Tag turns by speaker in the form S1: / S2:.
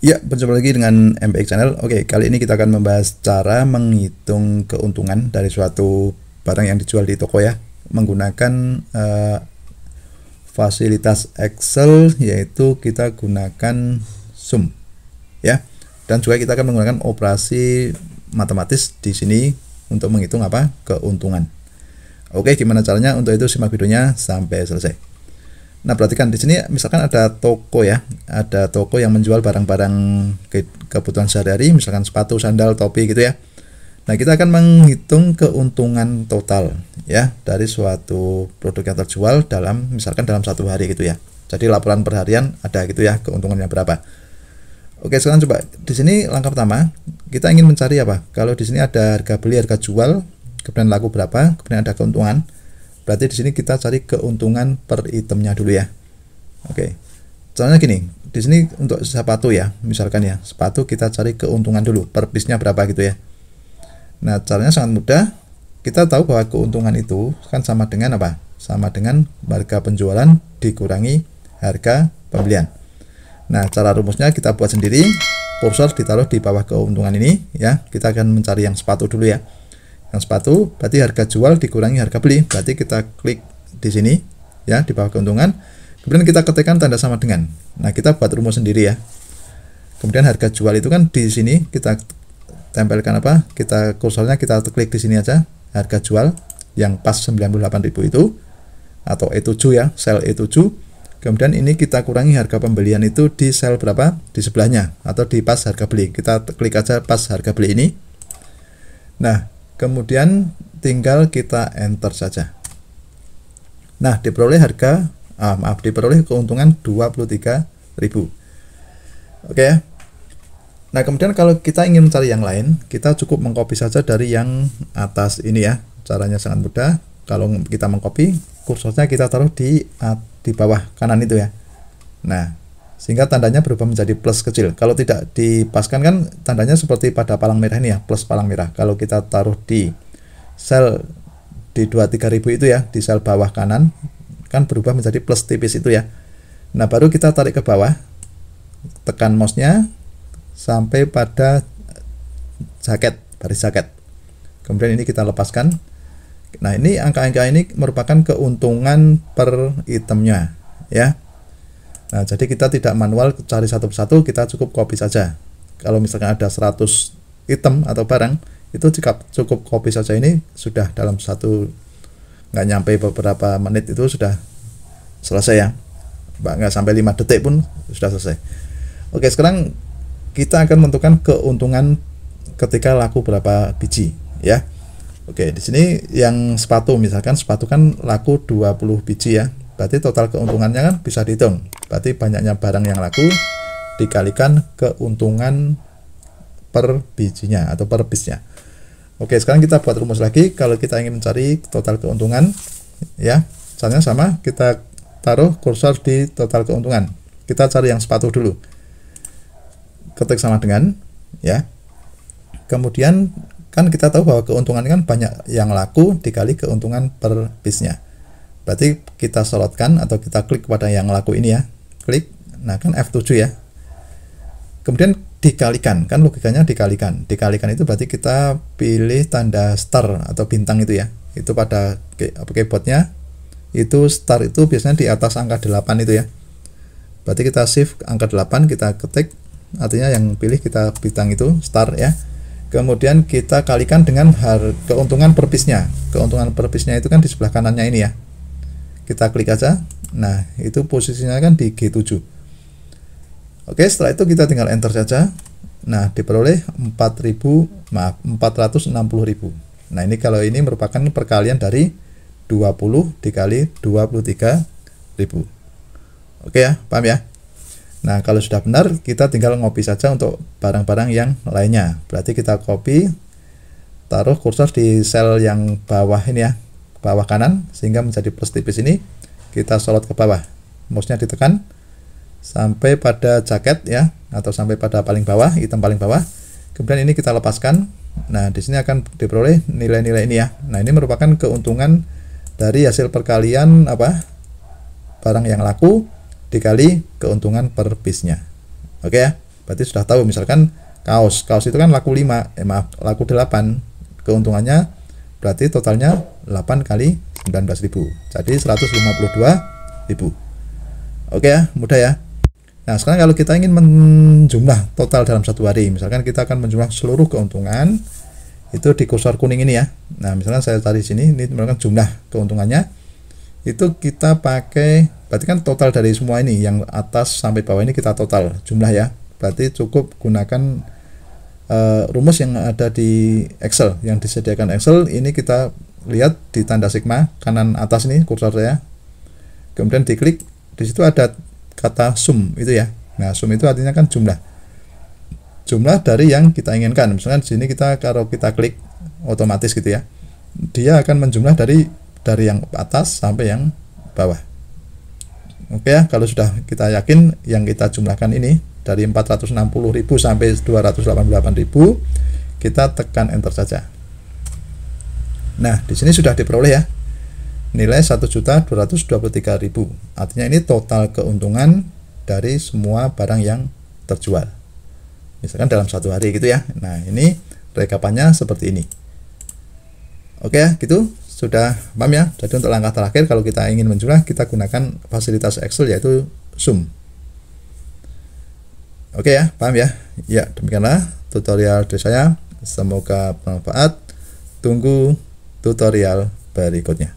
S1: Ya, berjumpa lagi dengan MPX Channel. Oke, kali ini kita akan membahas cara menghitung keuntungan dari suatu barang yang dijual di toko ya, menggunakan fasilitas Excel, yaitu kita gunakan sum ya. Dan juga kita akan menggunakan operasi matematis di sini untuk menghitung apa? Keuntungan. Oke, gimana caranya? Untuk itu simak videonya sampai selesai. Nah, perhatikan di sini misalkan ada toko ya, ada toko yang menjual barang-barang kebutuhan sehari-hari, misalkan sepatu, sandal, topi gitu ya. Nah, kita akan menghitung keuntungan total ya dari suatu produk yang terjual dalam misalkan dalam satu hari gitu ya. Jadi laporan per harian ada gitu ya, keuntungannya berapa. Oke, sekarang coba di sini langkah pertama kita ingin mencari apa? Kalau di sini ada harga beli, harga jual, kemudian laku berapa, kemudian ada keuntungan. Berarti di sini kita cari keuntungan per itemnya dulu ya. Oke. Caranya gini, di sini untuk sepatu ya, misalkan ya, sepatu kita cari keuntungan dulu, per piece-nya berapa gitu ya. Nah, caranya sangat mudah. Kita tahu bahwa keuntungan itu kan sama dengan apa? Sama dengan harga penjualan dikurangi harga pembelian. Nah, cara rumusnya kita buat sendiri. Kursor ditaruh di bawah keuntungan ini ya. Kita akan mencari yang sepatu dulu ya. Yang sepatu berarti harga jual dikurangi harga beli, berarti kita klik di sini ya di bawah keuntungan, kemudian kita ketikkan tanda sama dengan. Nah, kita buat rumus sendiri ya. Kemudian harga jual itu kan di sini kita tempelkan apa? Kita kursornya kita klik di sini aja, harga jual yang pas 98.000 itu atau E7 ya, sel E7. Kemudian ini kita kurangi harga pembelian itu di sel berapa? Di sebelahnya atau di pas harga beli. Kita klik aja pas harga beli ini. Nah, kemudian tinggal kita enter saja. Nah, diperoleh diperoleh keuntungan 23.000. Oke ya. Nah, kemudian kalau kita ingin mencari yang lain, kita cukup mengcopy saja dari yang atas ini ya. Caranya sangat mudah. Kalau kita mengcopy, kursornya kita taruh di bawah kanan itu ya. Nah, sehingga tandanya berubah menjadi plus kecil. Kalau tidak dipaskan kan tandanya seperti pada palang merah ini ya, plus palang merah. Kalau kita taruh di sel di 23.000 itu ya, di sel bawah kanan kan berubah menjadi plus tipis itu ya. Nah, baru kita tarik ke bawah, tekan mouse-nya sampai pada jaket, baris jaket. Kemudian ini kita lepaskan. Nah, ini angka-angka ini merupakan keuntungan per itemnya ya. Nah, jadi kita tidak manual cari satu persatu, kita cukup copy saja. Kalau misalkan ada 100 item atau barang, itu cukup copy saja, ini sudah dalam nggak nyampe beberapa menit itu sudah selesai ya. Nggak sampai 5 detik pun sudah selesai. Oke, sekarang kita akan menentukan keuntungan ketika laku berapa biji ya. Oke, di sini yang sepatu, misalkan sepatu kan laku 20 biji ya. Berarti total keuntungannya kan bisa dihitung. Berarti banyaknya barang yang laku dikalikan keuntungan per bijinya atau per piece-nya. Oke, sekarang kita buat rumus lagi. Kalau kita ingin mencari total keuntungan ya, caranya sama, kita taruh kursor di total keuntungan. Kita cari yang sepatu dulu. Ketik sama dengan ya. Kemudian kan kita tahu bahwa keuntungan kan banyak yang laku dikali keuntungan per piece-nya. Berarti kita sorotkan atau kita klik pada yang laku ini ya. Klik, nah kan F7 ya. Kemudian dikalikan, kan logikanya dikalikan. Dikalikan itu berarti kita pilih tanda star atau bintang itu ya. Itu pada keyboardnya, itu star itu biasanya di atas angka 8 itu ya. Berarti kita shift angka 8, kita ketik, artinya yang pilih kita bintang itu, star ya. Kemudian kita kalikan dengan keuntungan per piece-nya. Keuntungan per piece-nya itu kan di sebelah kanannya ini ya. Kita klik aja. Nah, itu posisinya kan di G7. Oke, setelah itu kita tinggal enter saja. Nah, diperoleh 460.000. Nah, ini kalau ini merupakan perkalian dari 20 dikali 23.000. Oke ya, paham ya? Nah, kalau sudah benar, kita tinggal ngopi saja untuk barang-barang yang lainnya. Berarti kita copy, taruh kursor di sel yang bawah ini ya, bawah kanan, sehingga menjadi plus tipis ini. Kita sorot ke bawah, mouse-nya ditekan sampai pada jaket ya, atau sampai pada paling bawah, item paling bawah. Kemudian ini kita lepaskan. Nah, di sini akan diperoleh nilai-nilai ini ya. Nah, ini merupakan keuntungan dari hasil perkalian barang yang laku dikali keuntungan per piece-nya. Oke ya. Berarti sudah tahu, misalkan kaos itu kan laku 5, laku 8. Keuntungannya berarti totalnya 8 kali 19.000. Jadi 152.000. Oke ya, mudah ya. Nah, sekarang kalau kita ingin menjumlah total dalam satu hari, misalkan kita akan menjumlah seluruh keuntungan, itu di kursor kuning ini ya. Nah, misalkan saya tarik sini, ini merupakan jumlah keuntungannya. Itu kita pakai, berarti kan total dari semua ini, yang atas sampai bawah ini kita total jumlah ya. Berarti cukup gunakan rumus yang ada di Excel, yang disediakan Excel. Ini kita lihat di tanda sigma kanan atas ini kursor saya. Kemudian diklik, di situ ada kata sum itu ya. Nah, sum itu artinya kan jumlah dari yang kita inginkan. Misalkan di sini kalau kita klik otomatis gitu ya, dia akan menjumlah dari yang atas sampai yang bawah. Oke ya, kalau sudah kita yakin yang kita jumlahkan ini dari 460.000 sampai 288.000, kita tekan enter saja. Nah, di sini sudah diperoleh ya, nilai 1.223.000. Artinya ini total keuntungan dari semua barang yang terjual, misalkan dalam satu hari gitu ya. Nah, ini rekapannya seperti ini. Oke ya, gitu sudah paham ya. Jadi untuk langkah terakhir, kalau kita ingin menjumlah, kita gunakan fasilitas Excel, yaitu sum. Oke ya, paham ya. Ya, demikianlah tutorial dari saya, semoga bermanfaat. Tunggu tutorial berikutnya.